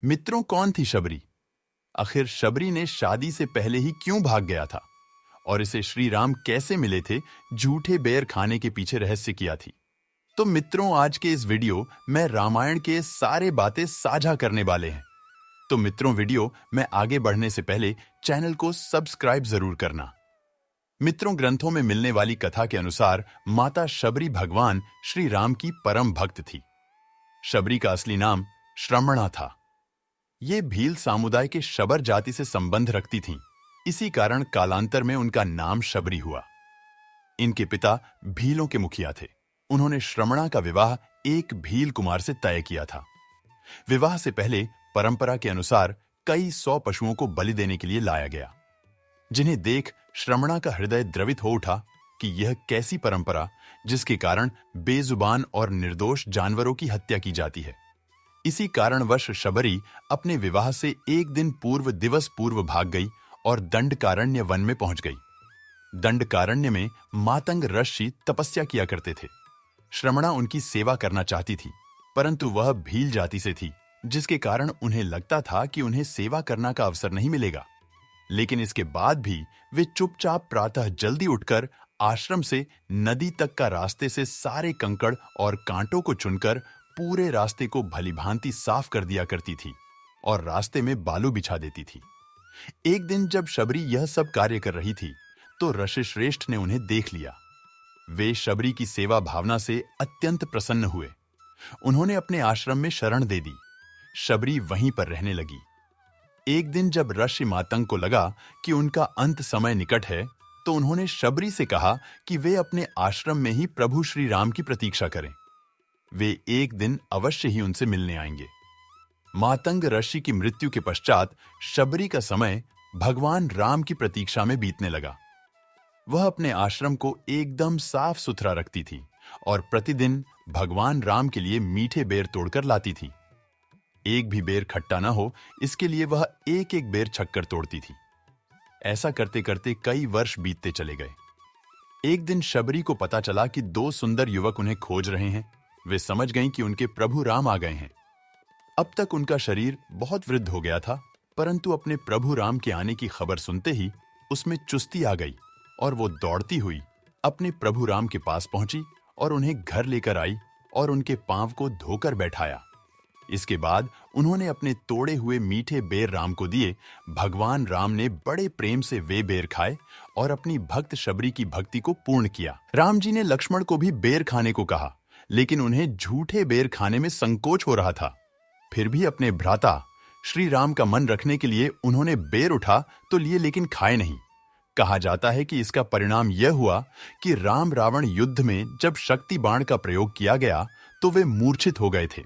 मित्रों, कौन थी शबरी? आखिर शबरी ने शादी से पहले ही क्यों भाग गया था और इसे श्री राम कैसे मिले थे? झूठे बेर खाने के पीछे रहस्य क्या थी? तो मित्रों, आज के इस वीडियो में रामायण के सारे बातें साझा करने वाले हैं। तो मित्रों, वीडियो में आगे बढ़ने से पहले चैनल को सब्सक्राइब जरूर करना। मित्रों, ग्रंथों में मिलने वाली कथा के अनुसार माता शबरी भगवान श्री राम की परम भक्त थी। शबरी का असली नाम श्रमणा था। ये भील समुदाय के शबर जाति से संबंध रखती थीं। इसी कारण कालांतर में उनका नाम शबरी हुआ। इनके पिता भीलों के मुखिया थे। उन्होंने श्रमणा का विवाह एक भील कुमार से तय किया था। विवाह से पहले परंपरा के अनुसार कई 100 पशुओं को बलि देने के लिए लाया गया, जिन्हें देख श्रमणा का हृदय द्रवित हो उठा कि यह कैसी परंपरा जिसके कारण बेजुबान और निर्दोष जानवरों की हत्या की जाती है। इसी कारणवश शबरी अपने विवाह से एक दिन दिवस पूर्व भाग गई और दंडकारण्य वन में पहुंच गई। दंडकारण्य में मातंग ऋषि तपस्या किया करते थे। श्रमणा उनकी सेवा करना चाहती थी, परंतु वह भील जाति से थी, जिसके कारण उन्हें लगता था कि उन्हें सेवा करना का अवसर नहीं मिलेगा। लेकिन इसके बाद भी वे चुपचाप प्रातः जल्दी उठकर आश्रम से नदी तक का रास्ते से सारे कंकड़ और कांटों को चुनकर पूरे रास्ते को भलीभांति साफ कर दिया करती थी और रास्ते में बालू बिछा देती थी। एक दिन जब शबरी यह सब कार्य कर रही थी तो ऋषिश्रेष्ठ ने उन्हें देख लिया। वे शबरी की सेवा भावना से अत्यंत प्रसन्न हुए। उन्होंने अपने आश्रम में शरण दे दी। शबरी वहीं पर रहने लगी। एक दिन जब ऋषि मातंग को लगा कि उनका अंत समय निकट है, तो उन्होंने शबरी से कहा कि वे अपने आश्रम में ही प्रभु श्री राम की प्रतीक्षा करें। वे एक दिन अवश्य ही उनसे मिलने आएंगे। मातंग ऋषि की मृत्यु के पश्चात शबरी का समय भगवान राम की प्रतीक्षा में बीतने लगा। वह अपने आश्रम को एकदम साफ सुथरा रखती थी और प्रतिदिन भगवान राम के लिए मीठे बेर तोड़कर लाती थी। एक भी बेर खट्टा ना हो, इसके लिए वह एक एक बेर छक्कर तोड़ती थी। ऐसा करते करते कई वर्ष बीतते चले गए। एक दिन शबरी को पता चला कि 2 सुंदर युवक उन्हें खोज रहे हैं। वे समझ गईं कि उनके प्रभु राम आ गए हैं। अब तक उनका शरीर बहुत वृद्ध हो गया था, परंतु अपने प्रभु राम के आने की खबर सुनते ही उसमें चुस्ती आ गई और वो दौड़ती हुई अपने प्रभु राम के पास पहुंची और उन्हें घर लेकर आई और उनके पांव को धोकर बैठाया। इसके बाद उन्होंने अपने तोड़े हुए मीठे बेर राम को दिए। भगवान राम ने बड़े प्रेम से वे बेर खाए और अपनी भक्त शबरी की भक्ति को पूर्ण किया। राम जी ने लक्ष्मण को भी बेर खाने को कहा, लेकिन उन्हें झूठे बेर खाने में संकोच हो रहा था। फिर भी अपने भ्राता श्री राम का मन रखने के लिए उन्होंने बेर उठा तो लिए, लेकिन खाए नहीं। कहा जाता है कि इसका परिणाम यह हुआ कि राम रावण युद्ध में जब शक्ति बाण का प्रयोग किया गया तो वे मूर्छित हो गए थे।